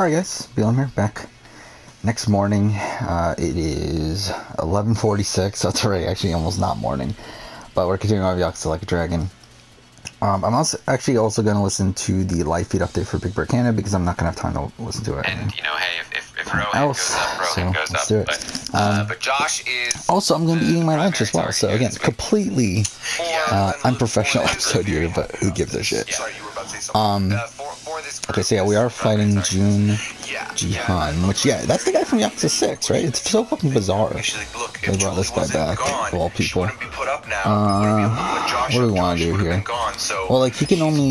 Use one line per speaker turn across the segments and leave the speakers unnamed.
Alright guys, Beal here, back. Next morning, it is 11:46, so it's already actually almost not morning. But we're continuing our Yakuza Like a Dragon. I'm also going to listen to the live feed update for Big Bird Canada because I'm not going to have time to listen to it.
And, you know, hey, if Rohan goes up, Rohan goes
let's
up.
do it.
But Josh is...
Also, I'm going to be eating my lunch as well, so again, completely unprofessional episode here, but who gives a shit. Okay, so yeah, we are fighting Jun Jihan, which, yeah, that's the guy from Yakuza 6, right? It's so fucking bizarre. They brought this guy back, of all people. What do we want to do here? Well, like, he can only...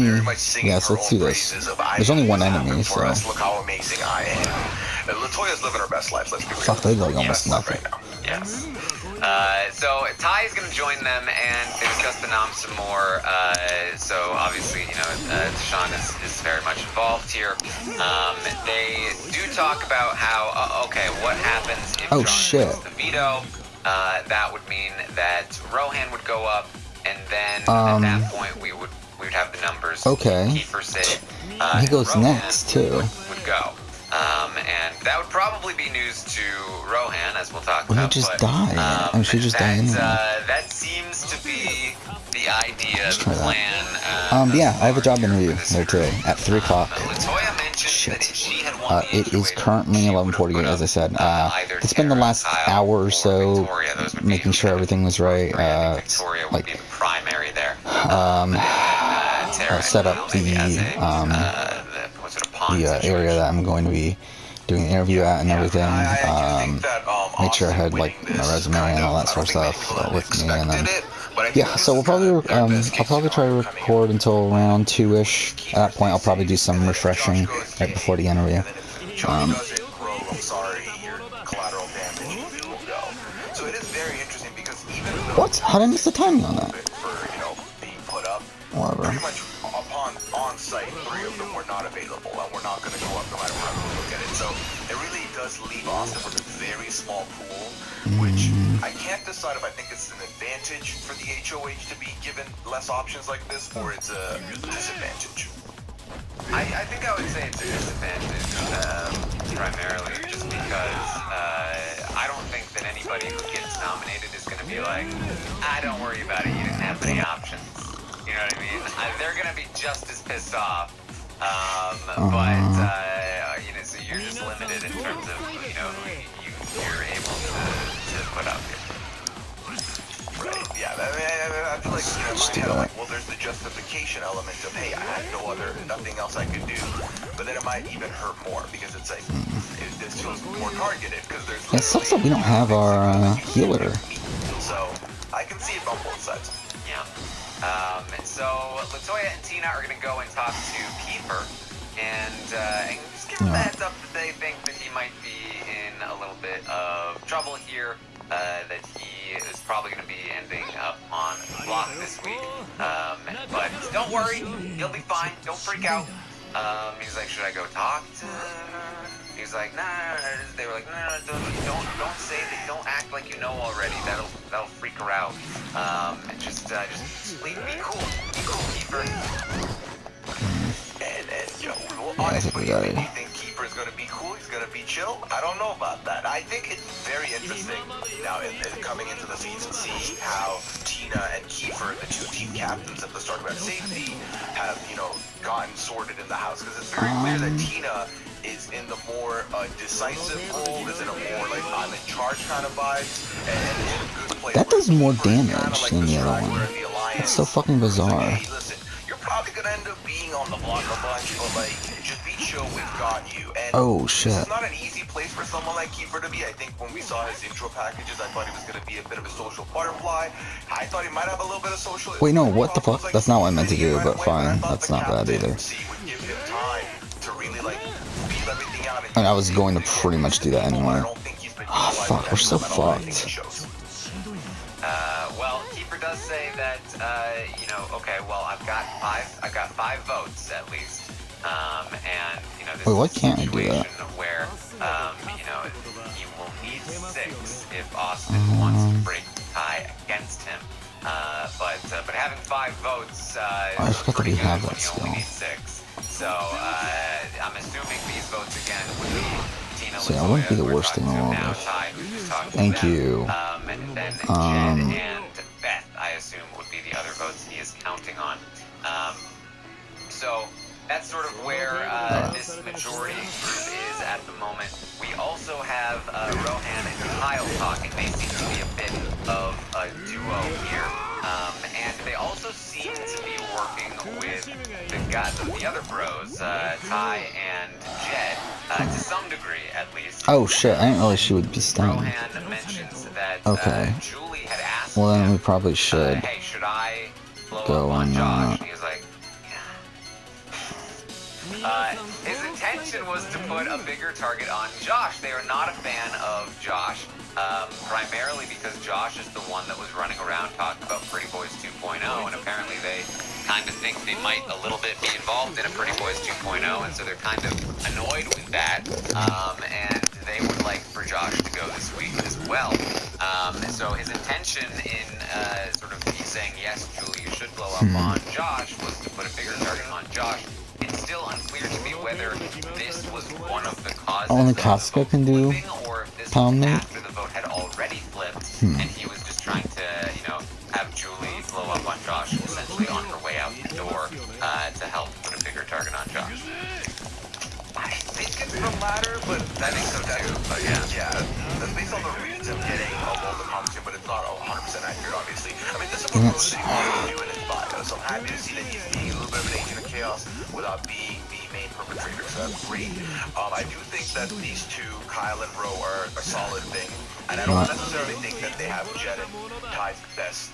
Yeah, so let's do this. There's only one enemy, so...
Latoya's living her best life, let's be real.
Fuck, they like almost nothing.
Yes. So Ty is going to join them and discuss the nom some more. So obviously, you know, Deshaun is very much involved here. They do talk about how, okay, what happens if John wins the veto. That would mean that Rohan would go up, and then at that point we would have the numbers.
Okay.
Kiefer say,
he goes
Rohan
next too.
Would go. And that would probably be news to Rohan, as we'll talk about.
Would he just die? I'm sure just die anyway.
That seems to be the idea, the plan.
Yeah, I have a job interview there today at 3 o'clock.
Latoya mentioned that she had won the
it is currently 11:48, as I said. I spent the last hour or so making sure everything was right. Like,
the primary there.
Set up the area that I'm going to be doing the interview at and everything. Made sure I had like my resume and all that sort of stuff with me, and then yeah. So we'll probably I'll probably try to record until around 2-ish. At that point, I'll probably do some refreshing right before the interview. What? How did I miss the timing on that? Whatever.
On-site, 3 of them were not available, and we're not going to go up no matter how we look at it. So it really does leave Austin with a very small pool, which I can't decide if I think it's an advantage for the HOH to be given less options like this, or it's a disadvantage. I think I would say it's a disadvantage, primarily, just because I don't think that anybody who gets nominated is going to be like, don't worry about it, you didn't have any options. You know what I mean? They're gonna be just as pissed off, but you know, so you're just limited in terms of you're able to put up here. Right? Yeah. I feel like well, there's the justification element of hey, I had nothing else I could do, but then it might even hurt more because it's like this feels more targeted because there's.
It sucks that we don't have our healer.
So I can see it on both sides. Yeah. So Latoya and Tina are going to go and talk to Kiefer and just give him a heads up that they think that he might be in a little bit of trouble here, that he is probably going to be ending up on the block this week. But don't worry, he'll be fine. Don't freak out. He's like, should I go talk to her? He's like, nah. They were like, no, don't say that. Don't act like you know already. That'll freak her out. Just be cool. Be cool, Kiefer. And honestly, if you think Kiefer is gonna be cool, he's gonna be chill. I don't know about that. I think it's very interesting now in coming into the feeds and see how Tina and Kiefer, the 2 team captains at the start about safety, have gotten sorted in the house, because it's very clear that Tina is in the more decisive role, is in a more like I'm in charge kind of vibe, and in a good place.
That does more damage than the other one. That's so fucking bizarre.
Hey, listen, you're probably gonna end up being on the block a bunch, but like, just be chill, we've got you. And
oh shit.
It's not an easy place for someone like Kiefer to be. I think when we saw his intro packages, I thought he was gonna be a bit of a social butterfly. I thought he might have a little bit of social.
Wait, no, what the fuck? That's not what I meant to do, but fine. That's not bad either. And I was going to pretty much do that anyway. Oh fuck, we're so fucked.
Well, Kiefer does say that, okay, well, I've got 5 votes at least, and this
wait, why
is a
can't I do that?
Where, you will need 6 if Austin wants to break the tie against him. But having 5 votes,
I forgot that we have that
you only need 6. So I'm assuming these votes again would be Tina,
So yeah, it wouldn't be the worst thing in the world. Thank you.
And then Jed and Beth, I assume, would be the other votes he is counting on. So that's sort of where this majority group is at the moment. We also have Rohan and Kyle talking. They seem to be a bit of a duo here. And they also seem to be working with the other bros, Ty and Jed, to some degree at least.
Oh shit, I didn't realize she would be stunned.
Rohan mentions that
Okay.
Julie had asked
Well then
him,
we probably should
hey, should I blow
go
up on
on
Josh? And he was like, his intention was to put a bigger target on Josh. They are not a fan of Josh, primarily because Josh is the one that was running around talking about Pretty Boys 2.0, and apparently they kind of think they might a little bit be involved in a Pretty Boys 2.0, and so they're kind of annoyed with that, and they would like for Josh to go this week as well. So his intention in sort of saying, yes, Julie, you should blow up on Josh, was to put a bigger target on Josh. It's still unclear to me whether this was one of the causes
only
of the
Costco
vote
can do
flipping, or if this
pound
was
meat.
after the vote had already flipped, and he was just trying to, have Julie blow up on Josh, essentially on her way out the door, to help put a bigger target on Josh. I think it's the latter, but I think so too. But yeah, that's based on the reads I'm getting of all the conversation, but it's not 100% accurate, obviously. I mean, this is what Rose said he wanted to do in his bio, so I'm happy to see that he's being a little bit of an agent of chaos without being the main perpetrator, so that's great. I do think that these two, Kyle and Ro, are a solid thing, and I don't necessarily think that they have Jed and Ty's best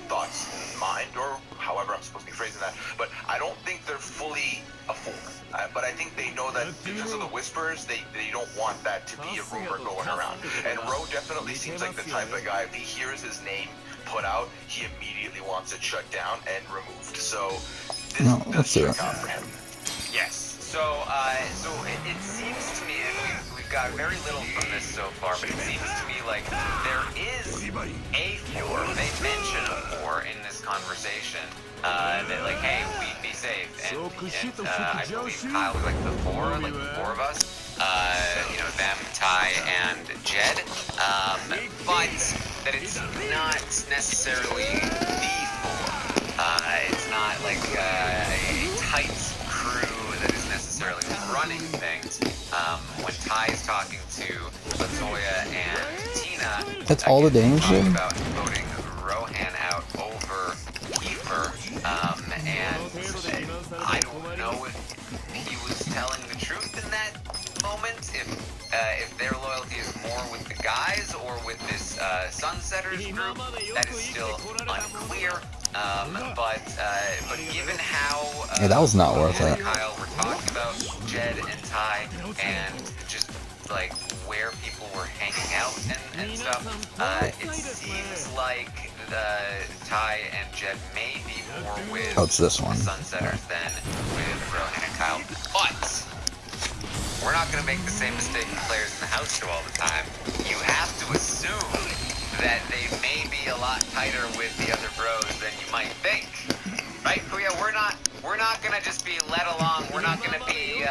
thoughts in mind, or however I'm supposed to be phrasing that, but I don't think they're fully a four. But I think they know that because of the whispers, they don't want that to be a rumor going around. And Ro definitely seems like the type of guy, if he hears his name put out, he immediately wants it shut down and removed. So this does check out for him. Yes. So it seems to me, and we've got very little from this so far, but it seems to me like there is a four. They mention a four in this conversation. That like, hey, we'd be safe, and I believe Kyle was like the four of us. Them, Ty, and Jed. But that it's not necessarily the four. It's not like a tight crew that is necessarily running things. When Ty's talking to Latoya and Tina,
that's all the damage
talking about voting Rohan out over Kiefer, and I don't know if he was telling the truth in that moment, if their loyalty is more with the guys or with this Sunsetters group, that is still unclear. But given how
that was not worth it.
Kyle were talking about Jed and Ty, and just like where people were hanging out and stuff, it seems like Ty and Jed may be more with
it's this one.
Sunsetters than with Rohan and Kyle. But we're not going to make the same mistake the players in the house do all the time. You have to assume that they may be a lot tighter with the other bros than you might think. Right, Kuya? We're not going to just be led along. We're not going to be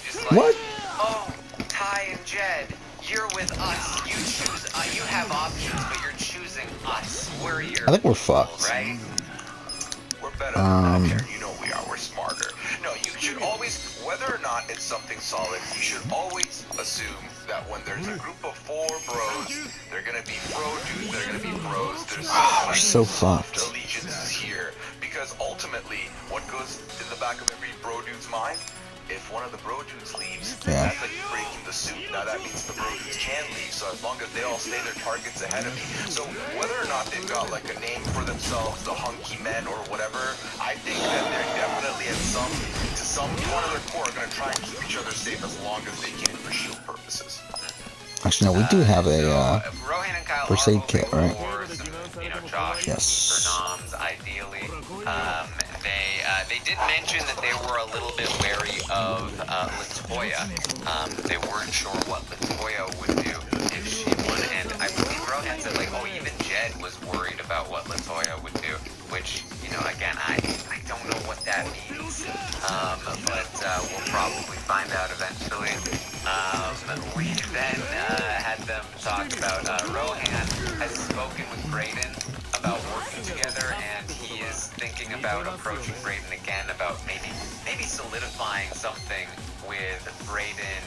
just like,
what?
Oh, Ty and Jed, you're with us. You choose. You have options, but you're choosing us. We're your
I think we're
people,
fucked.
right? We're better than that here. You know we are. We're smarter. No, you should always, whether or not it's something solid, you should always assume that when there's a group of four bros, they're gonna be bro dudes, they're gonna be bros. There's
we're so fucked.
Allegiances here, because ultimately, what goes in the back of every bro dude's mind? If one of the bro dudes leaves, that's like breaking the suit. Now that means the bro dudes can leave, so as long as they all stay their targets ahead of me. So whether or not they've got like a name for themselves, the hunky men or whatever, I think that they're definitely at some point of their core are going to try and keep each other safe as long as they can for shield purposes.
Actually, no, we do have a
Rohan and Kyle
first aid kit, right?
Josh,
yes.
For noms, ideally. They did mention that they were a little bit wary of Latoya. They weren't sure what Latoya would do if she won, and I believe Rohan said like, oh, even Jed was worried about what Latoya would do, which, again, I don't know what that means. But
we'll probably find out eventually. We then had them talk about Rohan has spoken with Brayden about working together, and he is thinking about approaching Brayden again about maybe solidifying something with Brayden,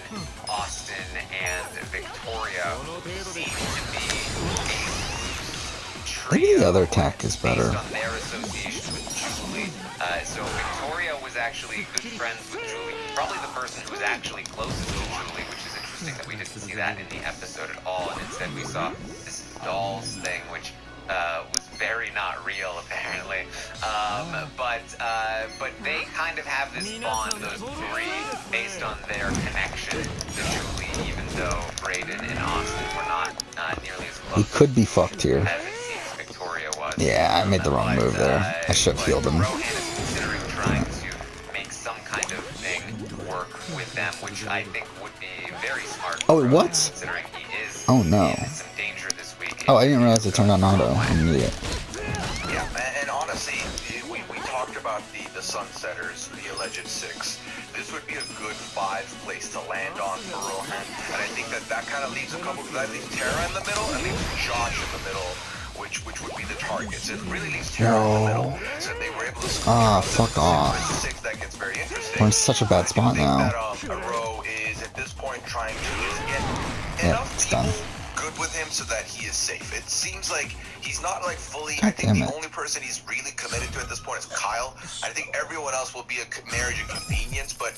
Austin, and Victoria, who seem to be a
Maybe the
trio
other attack is better.
based on their association with Julie. So Victoria was actually good friends with Julie, probably the person who was actually closest to Julie, which is interesting that we didn't see that in the episode at all, and instead we saw this dolls thing, which was very not real apparently. But they kind of have this bond, those three, based on their connection to Julie, even though Brayden and Austin were not nearly as
He
close
could be fucked here.
as it seems Victoria was.
Yeah, I made the wrong move there. I should have healed him.
Rohan is considering trying to make some kind of thing work with them, which I think would be very smart.
Oh,
for
what?
Rohan, considering he is
Oh, no.
in some danger this week.
Oh, I didn't realize it turned on auto. I'm an idiot.
Yeah, and honestly, we talked about the Sunsetters, the alleged 6. This would be a good 5 place to land on for Rohan, and I think that kind of leaves a couple, because I leave Tara in the middle and leaves Josh in the middle, which would be the targets. It really leaves Tara in the middle, so they were able to
Fuck off.
6, that gets very interesting.
We're in such a bad spot now.
I think that Aro is at this point trying to just get enough
it's
people
done.
good with him so that he is safe. It seems like he's not like fully.
God
I think
damn
the
it.
only person he's really committed to at this point is Kyle. I think everyone else will be a marriage of convenience, but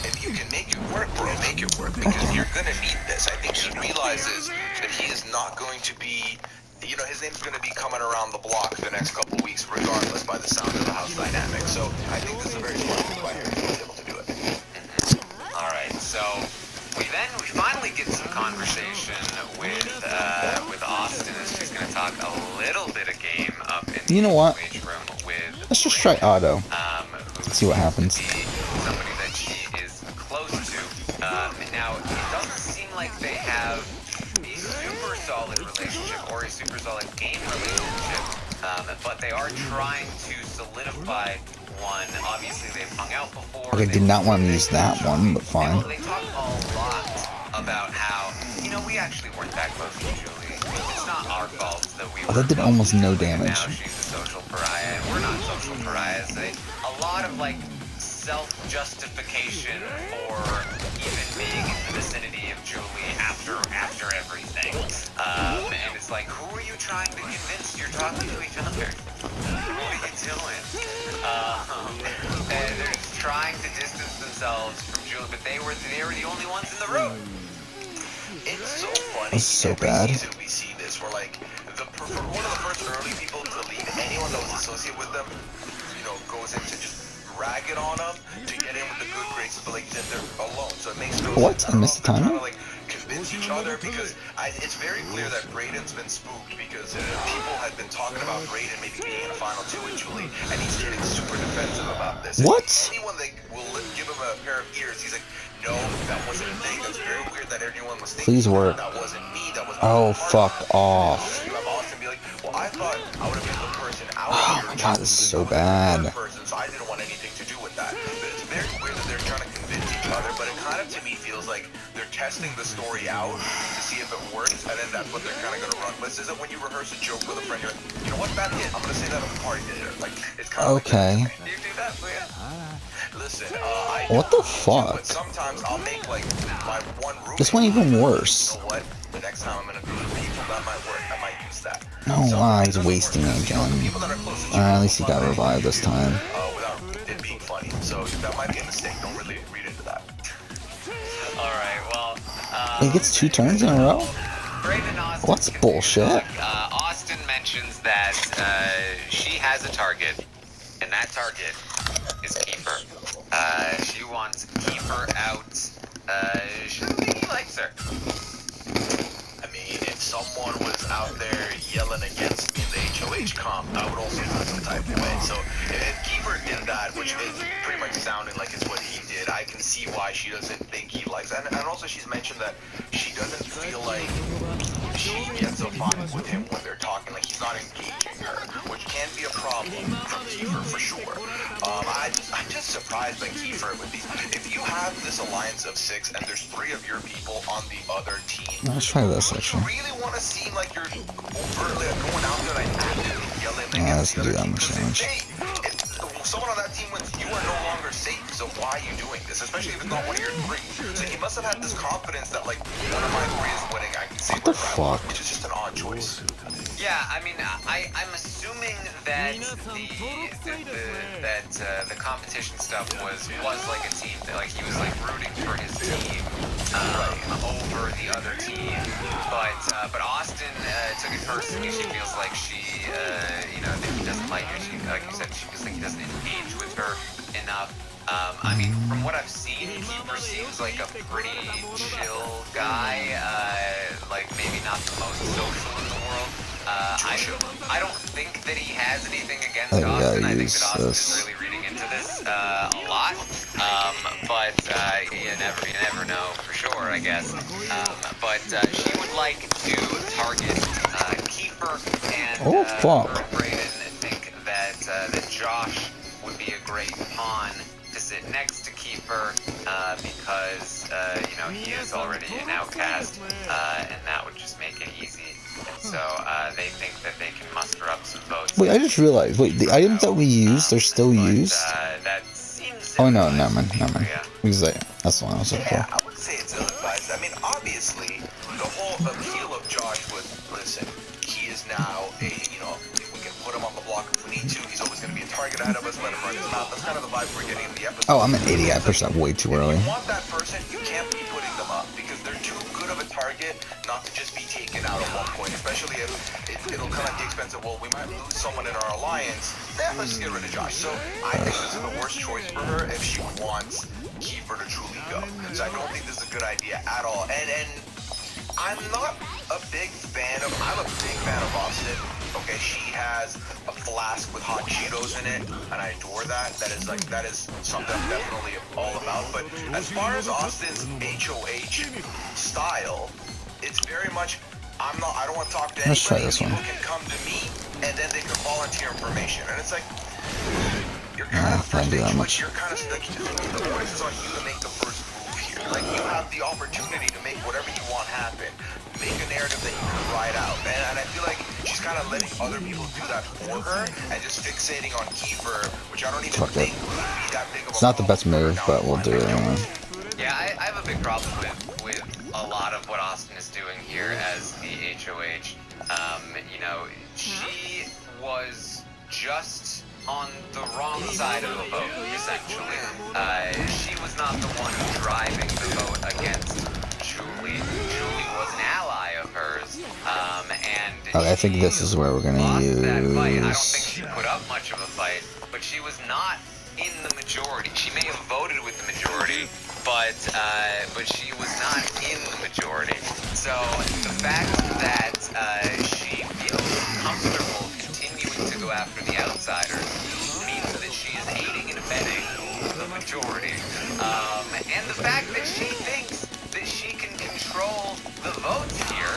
if you can make it work, bro, make it work, because you're gonna need this. I think he realizes that he is not going to be. You know, his name's going to be coming around the block the next couple of weeks, regardless, by the sound of the house dynamic. So I think this is a very smart move by him. He's able to do it.
All right, so we finally get some conversation with Austin, as she's going to talk a little bit of game up in the
You know what?
wage room with
Let's just try auto.
who
See what happens.
seems to be somebody that she is close to. Now, it doesn't seem like they have a super solid relationship or a super solid game relationship, but they are trying to solidify one. Obviously, they've hung out before.
Okay, did not want to use that one, but fine.
They talk a lot about how, we actually weren't that close to Julie. It's not our fault that we were
that did
close
almost
to
no
Julie, and
damage.
Now she's a social pariah, and we're not social pariahs. A lot of, self-justification for even being in the vicinity of Julie after everything. And it's like, who are you trying to convince you're talking to each other? What are you doing? And they're just trying to distance themselves from Julie, but they were the only ones in the room.
It's so funny.
That's so
Every
bad.
season we see this, where one of the first early people to leave anyone that was associated with them, goes into just rag it on them to get in with the good graces, but like you said, they're alone, so it makes no
What?
sense.
I missed the
They're
timer?
trying to convince each other, because it's very clear that Brayden's been spooked, because people had been talking about Brayden maybe being in the final 2 with Julie, and he's getting super defensive about this.
What?
Anyone that will give him a pair of ears, he's like, no, that wasn't a thing. That's very weird that anyone was thinking.
Please work.
That wasn't me. That was.
Oh, fuck off.
You have Austin be like, well, I thought I would have been the person out
Oh
here.
my God, this is so
I was the
bad.
good person, so I didn't want anything to do with that. But it's very weird that they're trying to convince each other, but it kind of to me feels like they're testing the story out to see if it works, and then that's what they're kind of going to run with. Is it when you rehearse a joke with a friend, you're like, you know what, that is, I'm going to say that at the party later. Like, it's kind of
Okay.
like that. Do you do that, Leah? Listen, I
What the
don't,
fuck?
But sometimes I'll make like my one roommate.
This one even worse.
You know what? The next time I'm gonna do with people, that might work. I might use that.
No, he's wasting it again.
People that are close to
At least he got revived this time.
without it being funny. So that might be a mistake. Don't really read into that.
All right, well.
He gets 2 turns in a row?
Brayden Austin
What's
can
bullshit?
talk. Austin mentions that she has a target, and that target is Keeper. She wants Keeper out. He likes her.
I mean, it's someone was out there yelling against me in the HOH comp, I would also feel some type of way. So if Kiefer did that, which is pretty much sounding like it's what he did, I can see why she doesn't think he likes it. And also she's mentioned that she doesn't feel like she gets a vibe with him when they're talking, like he's not engaging her, which can be a problem from Kiefer for sure. I'm just surprised by Kiefer with these. If you have this alliance of 6 and there's 3 of your people on the other team,
Let's try this actually.
you really want to seem like you're overtly going out there and actively yelling
Yeah, let's
against the
do
other
that
team.
much
Because
damage.
if someone on that team wins, you are no longer safe. So why are you doing this? Especially if it's not one of your 3. So he must have had this confidence that like one of my 3 is winning. I can save
What the
my
fuck?
which is just an odd choice.
Yeah, I mean, I'm assuming that the competition stuff was like a team, that like he was like rooting for his team over the other team, but Austin took it personally. She feels like she, you know, that he doesn't like her. She, like you said, she feels like he doesn't engage with her enough. I mean, from what I've seen, Kiefer seems like a pretty chill guy, like maybe not the most social in the world. I don't think that he has anything against Austin. I think that Austin is really reading into this a lot. But you never know for sure, I guess. But she would like to target Kiefer, and her and Brayden think that Josh would be a great pawn to sit next to Kiefer, because you know, he is already an outcast, and that would just make it easy. So they think that they can muster up some votes.
Wait, I just realized. Wait, the items that we used, they're still used.
That seems.
Oh no, never mind.
Yeah.
Because that's the one I was looking
Yeah,
for.
I would say it's ill-advised. I mean, obviously, the whole appeal of Josh was, listen, he is now a, you know, we can put him on the block if we need to. He's always going to be a target ahead of us. Let him run his mouth. That's kind of the vibe we're getting in the episode.
Oh, I'm an idiot. I pushed that way too early.
If you want that person, you can't be putting them up because they're too good of a target not to just be taken out at one point, especially if it'll come at the expense of, well, we might lose someone in our alliance. Then let's just get rid of Josh. So I think this is the worst choice for her if she wants Kiefer to truly go. So I don't think this is a good idea at all. And I'm not a big fan of Austin. Okay, she has a flask with hot Cheetos in it, and I adore that. That is something I'm definitely all about. But as far as Austin's HOH style, it's very much, I don't want to talk to anybody.
Let's try this one.
People can come to me, and then they can volunteer information. And it's like, you're kind of first HOH, you're kind of like, the onus is on you to make the first move here. Like, you have the opportunity to make whatever you want happen. Make a narrative that you can ride out. And I feel like she's kind of letting other people do that for her and just fixating on Kiefer, which I don't even think would be that big of a
It's not the best move, but we'll do it anyway.
Yeah, I have a big problem with a lot of what Austin is doing here as the HOH. You know, she was just on the wrong side of the vote, essentially. She was not the one driving the vote against Julie. Julie was an ally of hers, and
Okay, I think this is where we're gonna use.
That fight. I don't think she put up much of a fight, but she was not in the majority. She may have voted with the majority, but she was not in the majority. So the fact that she feels comfortable continuing to go after the outsiders means that she is aiding and abetting the majority. And the fact that she thinks that she can control the votes here,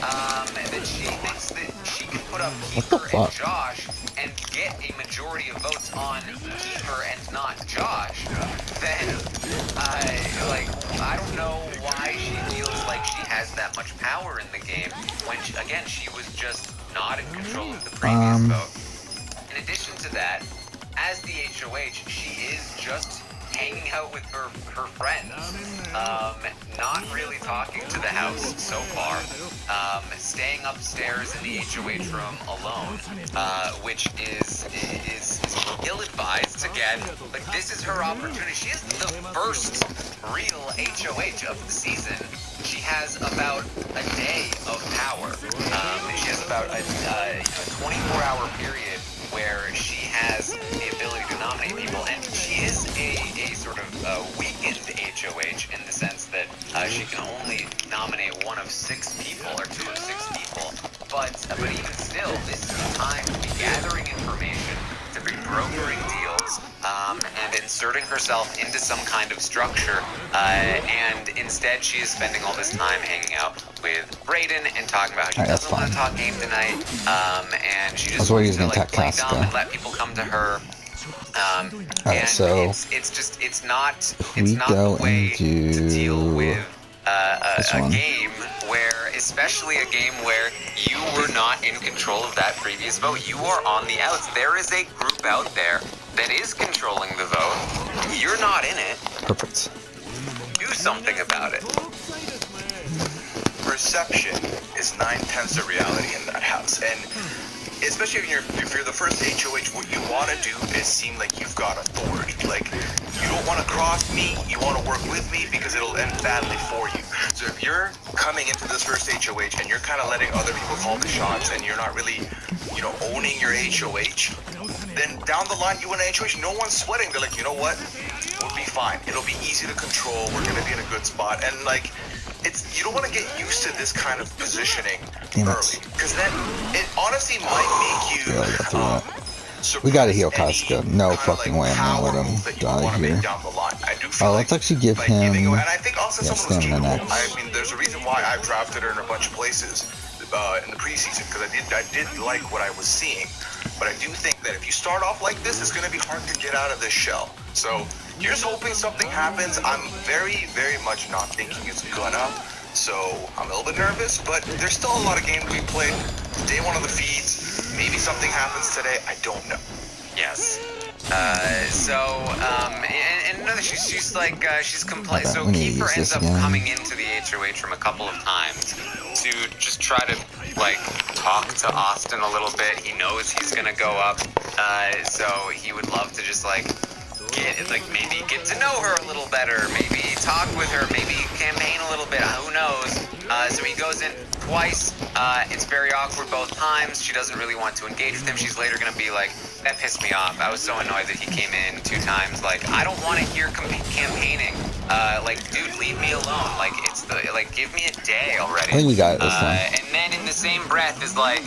that she thinks that she can put up Kiefer and Josh and get a majority of votes on Kiefer and not Josh, then I don't know why she feels like she has that much power in the game when she was just not in control of the previous vote. In addition to that, as the HOH, she is just hanging out with her friends, not really talking to the house so far, staying upstairs in the HOH room alone, which is ill-advised again. Like, this is her opportunity. She is the first real HOH of the season. She has about a day of power. She has about a 24-hour period where she has the ability to nominate people, and she is a sort of weakened HOH in the sense that she can only nominate one of 6 people, or 2 of 6 people. But even still, this is the time to be gathering information, to be brokering deals, and inserting herself into some kind of structure. And instead, she is spending all this time hanging out with Brayden and talking about how she doesn't want to talk game tonight. And she just wants to like play dumb and let people come to her.
Alright, so
it's not the way to deal with a game where, especially a game where you were not in control of that previous vote. You are on the outs. There is a group out there that is controlling the vote. You're not in it.
perfect.
Do something about it.
Perception is 9/10 of reality in that house, and especially if you're the first HOH, what you want to do is seem like you've got authority. Like, you don't want to cross me, you want to work with me because it'll end badly for you. So if you're coming into this first HOH and you're kind of letting other people call the shots and you're not really, owning your HOH, then down the line you win an HOH, no one's sweating. They're like, you know what? We'll be fine. It'll be easy to control. We're going to be in a good spot. And like, you don't want to get used to this kind of positioning early, because then it honestly might make you
we gotta heal Casca. No fucking way I'm gonna let him die here. Let's actually give him stamina next.
I mean, there's a reason why I've drafted her in a bunch of places in the preseason, because I did like what I was seeing. But I do think that if you start off like this, it's going to be hard to get out of this shell. So here's hoping something happens. I'm very, very much not thinking it's gonna. So I'm a little bit nervous, but there's still a lot of games we played. Day one of the feeds. Maybe something happens today. I don't know.
Yes. And another, she's like, she's complaining. So Kiefer ends up coming into the HOH from a couple of times to just try to, like, talk to Austin a little bit. He knows he's gonna go up, so he would love to just, like, maybe get to know her a little better, maybe talk with her, maybe campaign a little bit, who knows. So he goes in twice. It's very awkward both times. She doesn't really want to engage with him. She's later gonna be like, that pissed me off. I was so annoyed that he came in 2 times. Like, I don't want to hear campaigning. Like, dude, leave me alone. Like, give me a day already.
I think we got it this time.
And then in the same breath is like,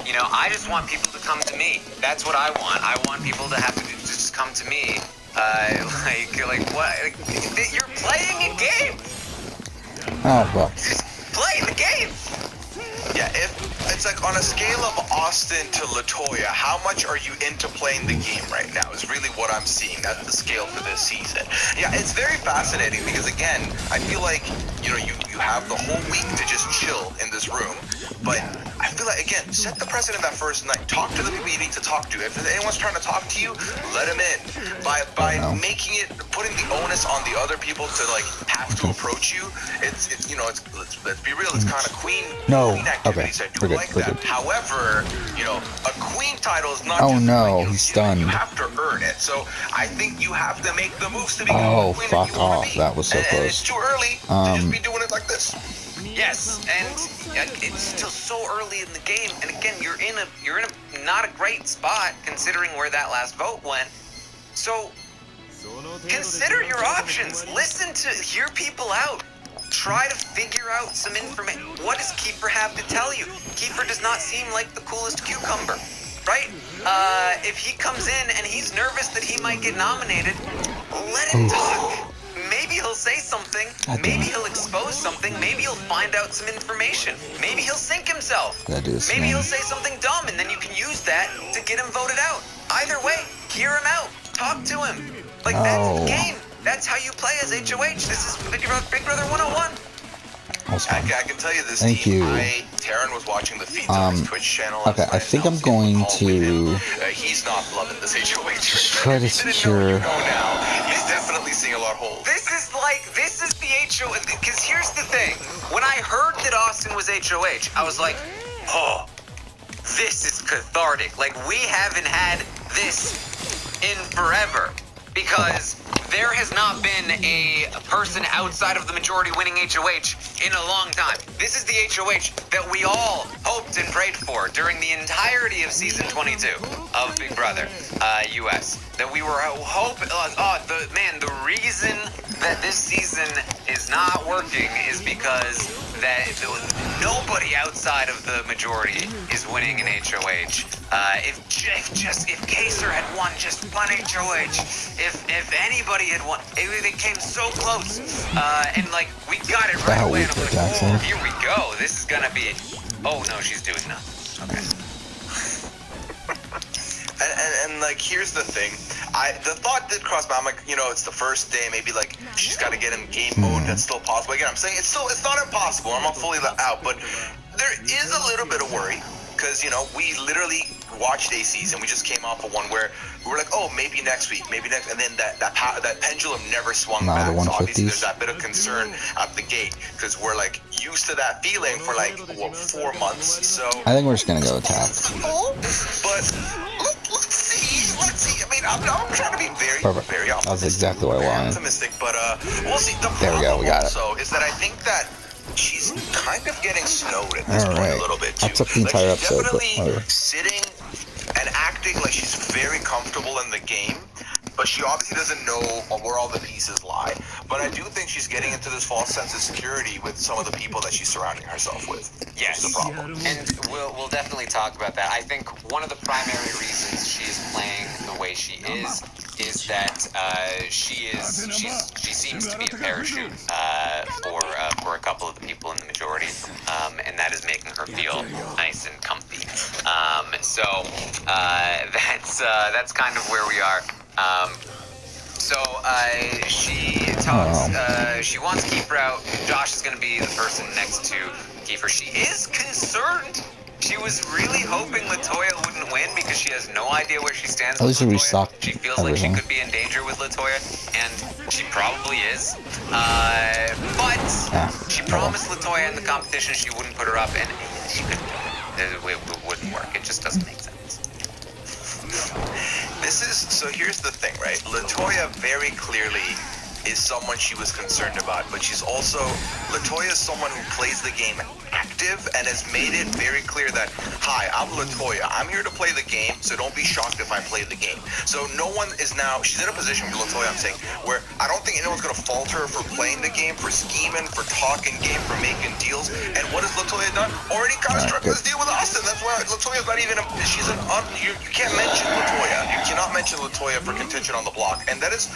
I just want people to come to me. That's what I want. I want people to have to just come to me. Like what? Like, you're playing a game.
Oh, well.
Just play the game.
Yeah, it's like on a scale of Austin to LaToya, how much are you into playing the game right now is really what I'm seeing. That's the scale for this season. Yeah, it's very fascinating because, again, I feel like, you have the whole week to just chill in this room. But I feel like, again, set the precedent that first night. Talk to the people you need to talk to. If anyone's trying to talk to you, let them in. By putting the onus on the other people to, like, have to approach you, it's let's be real, it's kind of queen activities. I do like that. However, a queen title is not just
he's stunned.
You have to earn it. So I think you have to make the moves to be
queen.
Fuck
off. That was so close.
And it's too early to just be doing it like this.
Yes, and it's still so early in the game, and again, you're in a not a great spot considering where that last vote went. So consider your options. Hear people out. Try to figure out some information. What does Kiefer have to tell you? Kiefer does not seem like the coolest cucumber, right? If he comes in and he's nervous that he might get nominated, let him talk. Maybe he'll say something, maybe he'll expose something, maybe he'll find out some information, maybe he'll sink himself, maybe he'll say something dumb, and then you can use that to get him voted out. Either way, hear him out, talk to him. Like, that's the game. That's how you play as HOH. This is Big Brother 101.
I can tell you this.
Thank you.
Taryn was watching the feeds on his Twitch channel.
Okay, I think I'm going to
he's not loving this HOH.
try to secure.
He's definitely seeing a lot of holes.
This is the HOH. Because here's the thing. When I heard that Austin was HOH, I was like, oh, this is cathartic. Like, we haven't had this in forever. Because there has not been a person outside of the majority winning HOH in a long time. This is the HOH that we all hoped and prayed for during the entirety of season 22 of Big Brother US. That we were hoping, the reason that this season is not working is because that nobody outside of the majority is winning an HOH. If Kaser had won just one HOH, if anybody had won, they came so close, and like we got it right away. And I'm like, oh, here we go. This is gonna be. Oh no, she's doing nothing. Okay.
And like, here's the thing. The thought did cross my mind, like, you know, it's the first day, maybe like she's got to get him game mode. That's still possible. Again, I'm saying it's not impossible. I'm not fully out, but there is a little bit of worry because, you know, we literally watched a season. We just came off of one where we were like, oh, maybe next week, and then that pendulum never swung back. So obviously there's that bit of concern at the gate because we're like used to that feeling for like 4 months. So
I think we're just gonna go attack.
But let's see. I mean, I'm trying to be very optimistic.
That's exactly what I wanted.
Optimistic, but we'll see. The
There we go. We got it.
also is that I think that she's kind of getting snowed at this point a little bit too.
I took the entire
like, she's
episode, but
definitely sitting and acting like she's very comfortable in the game, but she obviously doesn't know where all the pieces lie. But I do think she's getting into this false sense of security with some of the people that she's surrounding herself with.
Yes,
the problem.
And we'll definitely talk about that. I think one of the primary reasons she is playing the way she is that she seems to be a parachute for a couple of the people in the majority, and that is making her feel nice and comfy. So that's kind of where we are. She talks. She wants Kiefer out. Josh is going to be the person next to Kiefer. She is concerned. She was really hoping Latoya wouldn't win because she has no idea where she stands with Latoya. She feels like she could be in danger with Latoya, and she probably is. But she promised Latoya in the competition she wouldn't put her up, and it wouldn't work. It just doesn't make sense.
So here's the thing, right? Latoya very clearly is someone she was concerned about, but Latoya is someone who plays the game active and has made it very clear that, hi, I'm Latoya. I'm here to play the game, so don't be shocked if I play the game. So no one is now, she's in a position for Latoya, I'm saying, where I don't think anyone's going to fault her for playing the game, for scheming, for talking game, for making deals. And what has Latoya done? Already kind of struck this deal with Austin. That's why Latoya's not even, you can't mention Latoya. You cannot mention Latoya for contention on the block. And that is,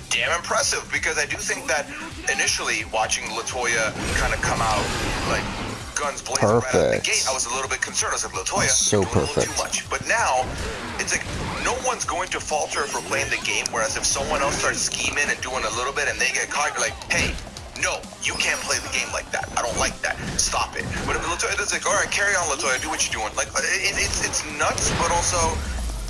damn impressive, because I do think that initially watching Latoya kind of come out like guns blazing right out the gate, I was a little bit concerned. I was like, Latoya,
so
you're doing a little too much. But now it's like no one's going to fault her for playing the game, whereas if someone else starts scheming and doing a little bit and they get caught, you're like, hey, no, you can't play the game like that. I don't like that. Stop it. But if Latoya does, like, all right, carry on, Latoya, do what you're doing. Like, it's nuts, but also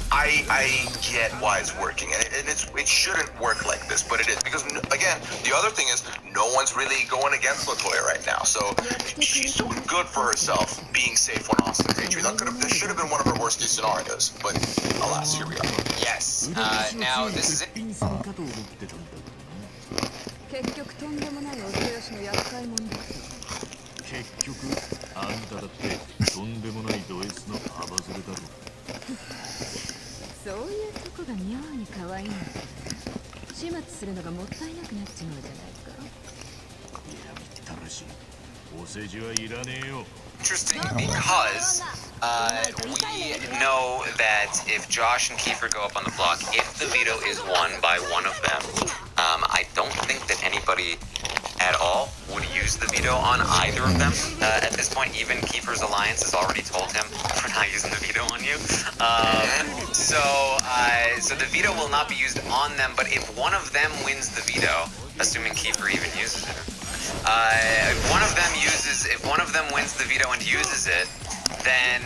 I get why it's working, and it shouldn't work like this, but it is, because again, the other thing is no one's really going against Latoya right now, so she's doing good for herself, being safe when Austin's injury. This should have been one of her worst case scenarios, but alas, here we are.
Yes. Now this is it. Interesting, because we know that if Josh and Kiefer go up on the block, if the veto is won by one of them, I don't think that anybody at all would use the veto on either of them at this point. Even Kiefer's alliance has already told him, we're not using the veto on you. So the veto will not be used on them, but if one of them wins the veto, assuming Kiefer even uses it, if one of them wins the veto and uses it, then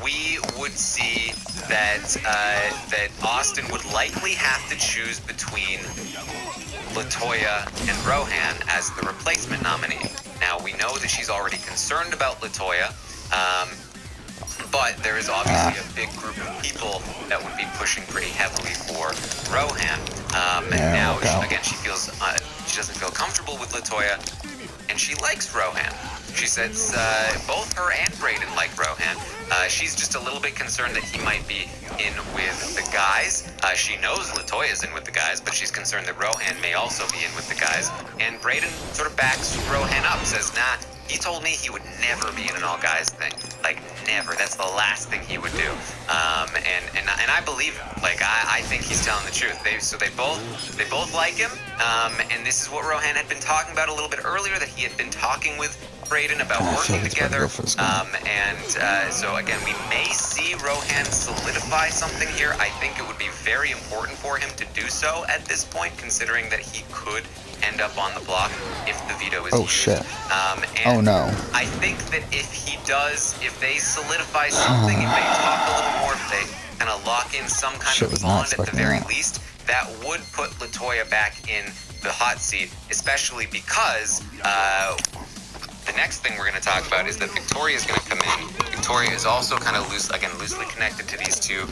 we would see that Austin would likely have to choose between Latoya and Rohan as the replacement nominee. Now, we know that she's already concerned about Latoya, but there is obviously a big group of people that would be pushing pretty heavily for Rohan. Now, again, she feels she doesn't feel comfortable with Latoya, and she likes Rohan. She says both her and Brayden like Rohan. She's just a little bit concerned that he might be in with the guys. She knows Latoya's in with the guys, but she's concerned that Rohan may also be in with the guys. And Brayden sort of backs Rohan up, says, nah, he told me he would never be in an all-guys thing. Like, never. That's the last thing he would do. And I believe him. Like, I think he's telling the truth. They both like him. And this is what Rohan had been talking about a little bit earlier, that he had been talking with Brayden about working together. So again, we may see Rohan solidify something here. I think it would be very important for him to do so at this point, considering that he could end up on the block if the veto is used.
Shit.
And
oh no.
I think that if he does, if they solidify something, if they talk a little more, if they kind of lock in some kind of bond at the very least, that would put Latoya back in the hot seat, especially because the next thing we're going to talk about is that Victoria is going to come in. Victoria is also kind of loosely connected to these two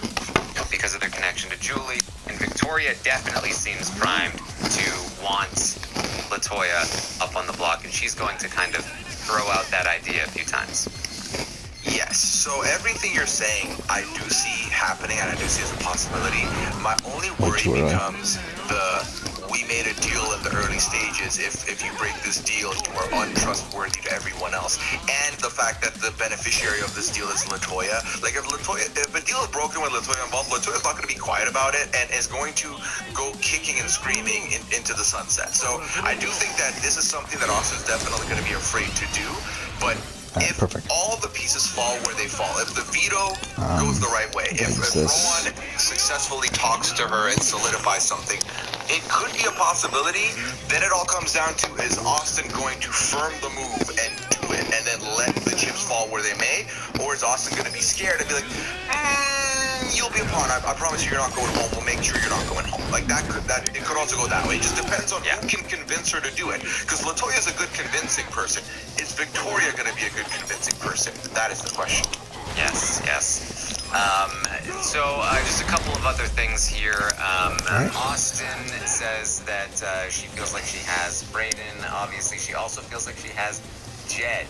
because of their connection to Julie. And Victoria definitely seems primed to want Latoya up on the block, and she's going to kind of throw out that idea a few times.
Yes, so everything you're saying, I do see happening, and I do see as a possibility. My only worry becomes we made a deal in the early stages. If you break this deal, you are untrustworthy to everyone else. And the fact that the beneficiary of this deal is Latoya. Like, if a deal is broken with Latoya involved, Latoya's not going to be quiet about it and is going to go kicking and screaming into the sunset. So I do think that this is something that Austin's definitely going to be afraid to do, but if all the pieces fall where they fall, if the veto goes the right way, if Rohan successfully talks to her and solidifies something, it could be a possibility. Then it all comes down to, is Austin going to firm the move and do it and then let the chips fall where they may, or is Austin going to be scared and be like, you'll be a pawn. I promise you, you're not going home. We'll make sure you're not going home. Like, it could also go that way. It just depends on who can convince her to do it. Because Latoya is a good convincing person. Is Victoria going to be a good convincing person? That is the question.
Yes. So just a couple of other things here. Austin says that she feels like she has Brayden. Obviously, she also feels like she has Jed.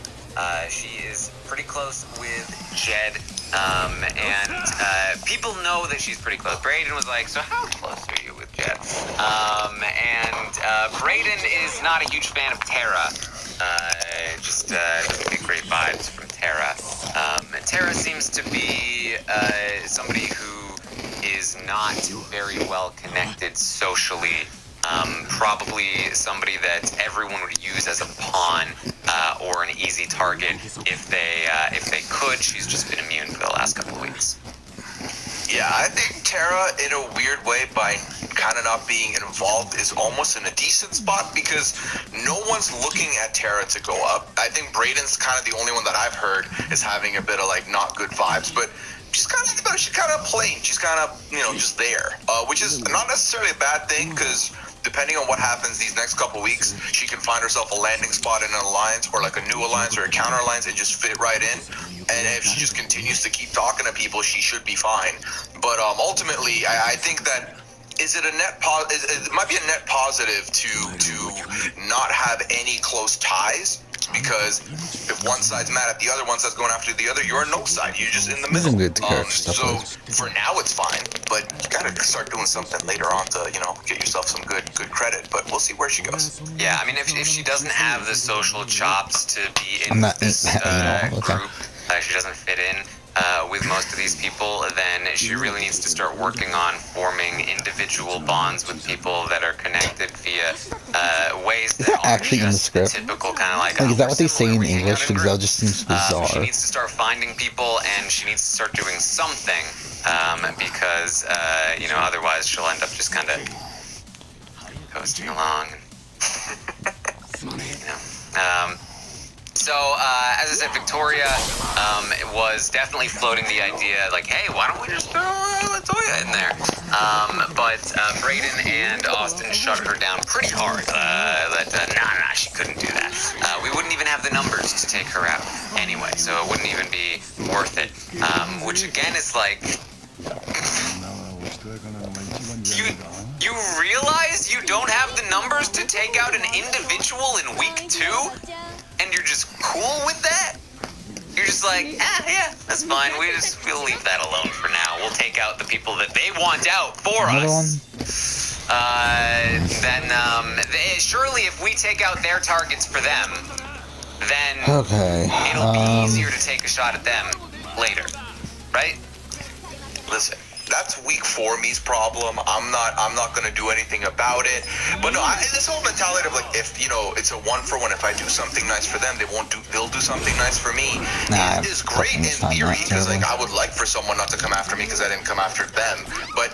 She is pretty close with Jed, and people know that she's pretty close. Brayden was like, so how close are you with Jed? And Brayden is not a huge fan of Tara. Just doesn't get great vibes from Tara. Tara seems to be somebody who is not very well connected socially. Probably somebody that everyone would use as a pawn or an easy target if they could. She's just been immune for the last couple of weeks.
Yeah, I think Tara, in a weird way, by kind of not being involved, is almost in a decent spot because no one's looking at Tara to go up. I think Brayden's kind of the only one that I've heard is having a bit of like not good vibes, but she's kind of plain. She's kind of, just there, which is not necessarily a bad thing because depending on what happens these next couple weeks, she can find herself a landing spot in an alliance or like a new alliance or a counter alliance and just fit right in. And if she just continues to keep talking to people, she should be fine. But ultimately, I think that it might be a net positive to not have any close ties. Because if one side's mad at the other, one side's going after the other, you're on no side. You're just in the middle. So for now, it's fine. But you gotta start doing something later on to, get yourself some good credit. But we'll see where she goes.
Yeah, I mean, if she doesn't have the social chops to be in this group, she doesn't fit in with most of these people, then she really needs to start working on forming individual bonds with people that are connected via ways that are
actually in the
just
script.
Typical kind of like
is that what they say in
we hang out
English? Because that just seems bizarre.
She needs to start finding people, and she needs to start doing something because otherwise she'll end up just kind of coasting along. So, as I said, Victoria was definitely floating the idea, like, hey, why don't we just throw Latoya in there? But Brayden and Austin shut her down pretty hard. Nah, she couldn't do that. We wouldn't even have the numbers to take her out anyway, so it wouldn't even be worth it. Which, again, is like... You realize you don't have the numbers to take out an individual in week 2, and you're just cool with that? You're just like, yeah, that's fine. We'll leave that alone for now. We'll take out the people that they want out for us. Surely if we take out their targets for them, then it'll be easier to take a shot at them later, right?
Listen, that's week 4 me's problem. I'm not gonna do anything about it. But no, this whole mentality of like, if it's a 1-for-1. If I do something nice for them, they'll do something nice for me. Is great in theory, because like I would like for someone not to come after me because I didn't come after them. But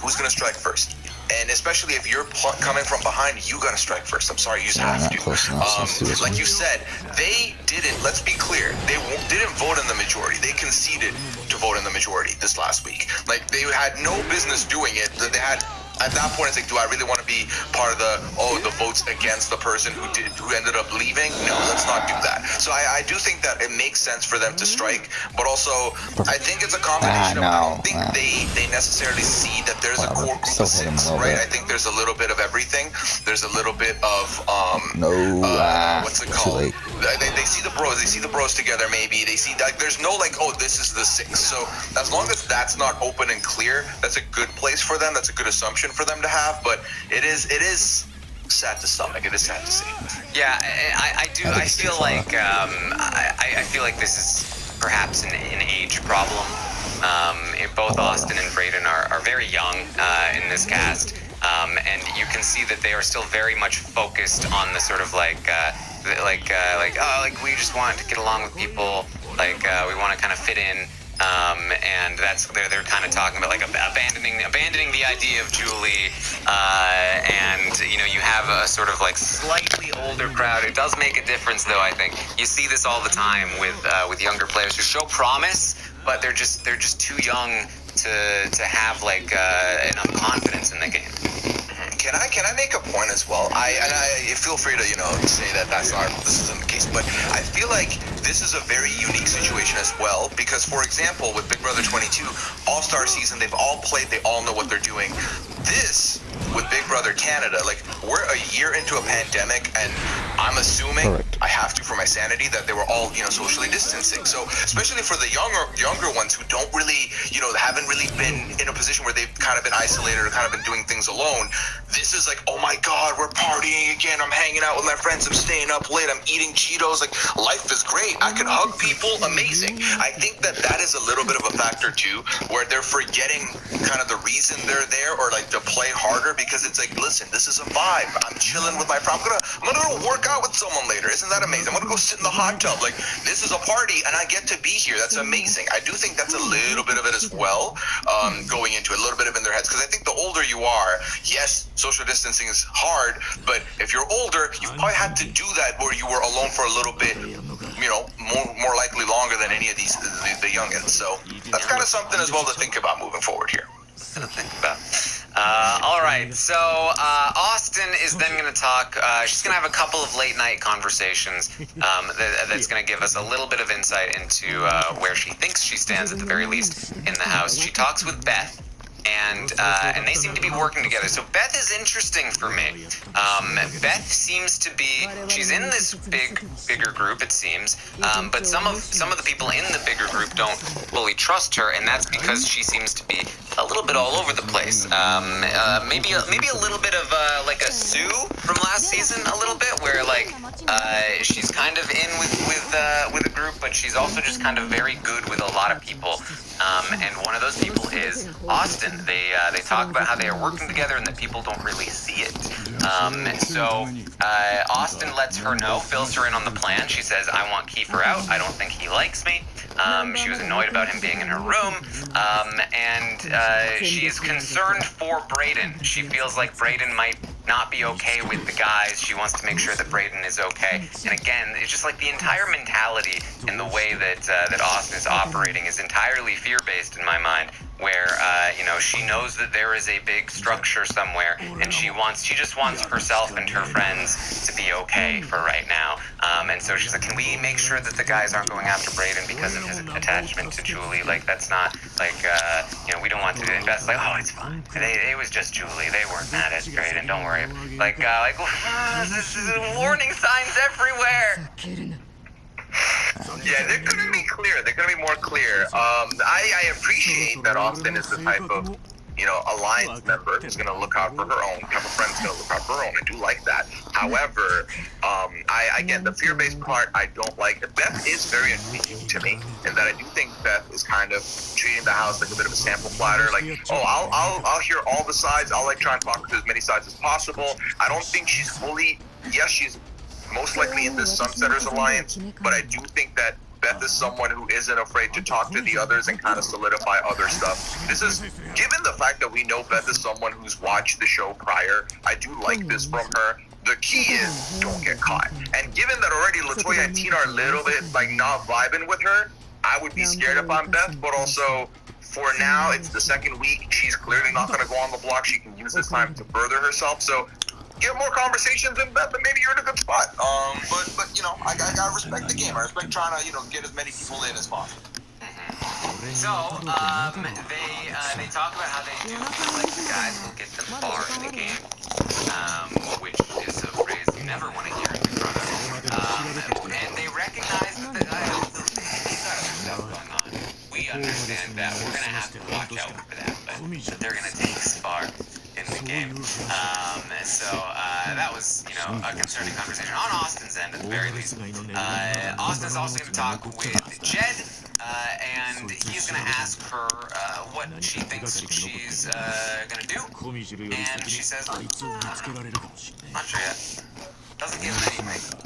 who's gonna strike first? And especially if you're coming from behind, you gotta strike first. I'm sorry, you just have to. Like you said, they didn't. Let's be clear. They didn't vote in the majority. They conceded to vote in the majority this last week. Like they had no business doing it. They had. At that point, it's like, do I really want to be part of the votes against the person who ended up leaving? No, let's not do that. So I do think that it makes sense for them to strike, but also I think it's a combination of, I don't think they necessarily see that there's a core group of 6, right? I think there's a little bit of everything. There's a little bit of what's it called? They see the bros. They see the bros together. Maybe they see like there's no like, oh, this is the 6. So as long as that's not open and clear, that's a good place for them. That's a good assumption for them to have, but it is sad to stomach. It is sad to see.
Yeah, I do. I feel like I feel like this is perhaps an age problem. Both Austin and Brayden are very young in this cast, and you can see that they are still very much focused on the sort of like we just want to get along with people. Like we want to kind of fit in. And that's they're kind of talking about like abandoning the idea of Julie, and you have a sort of like slightly older crowd. It does make a difference, though. I think you see this all the time with younger players who show promise, but they're just too young to have like enough confidence in the game.
Can I make a point as well? I feel free to say that this isn't the case, but I feel like this is a very unique situation as well because, for example, with Big Brother 22 All-Star season, they've all played, they all know what they're doing. This with Big Brother Canada, like we're a year into a pandemic, and I'm assuming I have to for my sanity that they were all socially distancing. So especially for the younger ones who don't really haven't really been in a position where they've kind of been isolated or kind of been doing things alone. This is like, oh my God, we're partying again. I'm hanging out with my friends. I'm staying up late. I'm eating Cheetos. Like, life is great. I can hug people. Amazing. I think that is a little bit of a factor too, where they're forgetting kind of the reason they're there or like to play harder because it's like, listen, this is a vibe. I'm chilling with my friend. I'm gonna go work out with someone later. Isn't that amazing? I'm gonna go sit in the hot tub. Like, this is a party and I get to be here. That's amazing. I do think that's a little bit of it as well, going into it, a little bit of in their heads, because I think the older you are, yes, social distancing is hard, but if you're older, you've probably had to do that where you were alone for a little bit, more likely longer than any of the youngins. So that's kind of something as well to think about moving forward here.
All right, so Austin is then going to talk. She's going to have a couple of late night conversations that's going to give us a little bit of insight into where she thinks she stands at the very least in the house. She talks with Beth. And they seem to be working together. So Beth is interesting for me. Beth seems to be, she's in this bigger group, it seems, but some of the people in the bigger group don't fully trust her, and that's because she seems to be a little bit all over the place. Maybe a little bit of like a Sue from last season, a little bit, where like she's kind of in with a group, but she's also just kind of very good with a lot of people. And one of those people is Austin. They talk about how they are working together and that people don't really see it. So Austin lets her know, fills her in on the plan. She says, I want Kiefer out. I don't think he likes me. She was annoyed about him being in her room. And she's concerned for Brayden. She feels like Brayden might not be okay with the guys. She wants to make sure that Brayden is okay. And again, it's just like the entire mentality in the way that Austin is operating is entirely fear-based in my mind. where you know, she knows that there is a big structure somewhere, and she just wants herself and her friends to be okay for right now. And so she's like, can we make sure that the guys aren't going after Brayden because of his attachment to Julie? Like, that's not like you know, we don't want to invest. Like, oh, it's fine. It was just Julie. They weren't mad at Brayden. Don't worry. Like this is warning signs everywhere.
Yeah, they're gonna be clear. They're gonna be more clear. I appreciate that Austin is the type of, you know, alliance member who's gonna look out for her own. Have a friend's gonna look out for her own. I do like that. However, again, the fear-based part I don't like. Beth is very intriguing to me, in that I do think Beth is kind of treating the house like a bit of a sample platter. Like, oh, I'll hear all the sides. I'll like try and talk to as many sides as possible. I don't think she's fully. Yes, she's most likely in this Sunsetters Alliance, but I do think that Beth is someone who isn't afraid to talk to the others and kind of solidify other stuff. This is, given the fact that we know Beth is someone who's watched the show prior, I do like this from her. The key is, don't get caught. And given that already LaToya and Tina are a little bit, like, not vibing with her, I would be scared if I'm Beth, but also, for now, it's the second week. She's clearly not going to go on the block. She can use this time to further herself, so get more conversations in Beth, and maybe you're in a good spot. But you know, I gotta respect the game. I respect trying to, you know, get as many people in as possible.
So, they talk about how they do feel like the guys will get them far in the game, which is a phrase you never want to hear in Big Brother. And they recognize that they've got other stuff going on. We understand that. We're going to have to watch out for that, but that they're going to take us far in the game. So that was, you know, a concerning conversation on Austin's end at the very least. Austin's also going to talk with Jed, and he's going to ask her what she thinks she's going to do. And she says, not sure yet. Doesn't give him anything.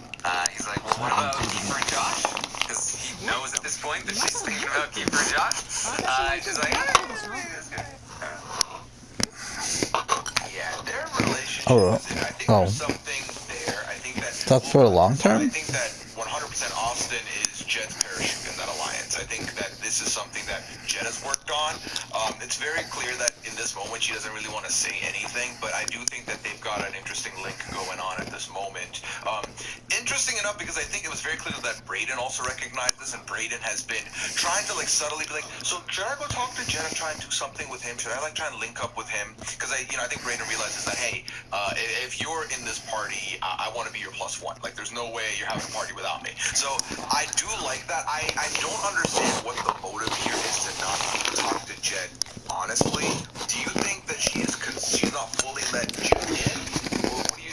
He's like, well, what about Keeper and Josh? Because he knows at this point that she's thinking about Keeper and Josh. She's like, that's good.
Yeah, their relationship.
Oh,
I think there's something there. I think that
that's for the long term.
I think that 100% Austin is Jed's parachute in that alliance. I think that this is something that Jed has worked on. It's very clear that in this moment she doesn't really want to say anything, but I do think that they've got an interesting link going on at this moment. Interesting enough, because I think it was very clear that Brayden also recognized this, and Brayden has been trying to like subtly be like, so should I go talk to Jed and try and do something with him? Should I like try and link up with him? Because I think Brayden realizes that, hey, if you're in this party, I want to be your plus one. Like, there's no way you're having a party without me. So I do like that. I don't understand what the motive here is to not talk to Jed. Honestly, do you think that she's not fully let Jed in,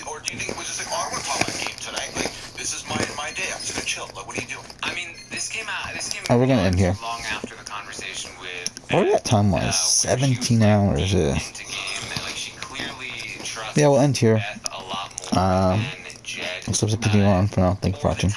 or do you think it was just like, oh, I want to talk about the game tonight? Like, this is my day. I'm just gonna chill. Like, what are you doing?
I mean, this came out.
Oh, we're gonna end here.
Long after the conversation with.
What are that time wise? 17 hours. Yeah.
Into game, and, like, she clearly trusts
Yeah, we'll end here.
Beth a lot more than Jed.
Looks like to continue on for now. Thank you for watching.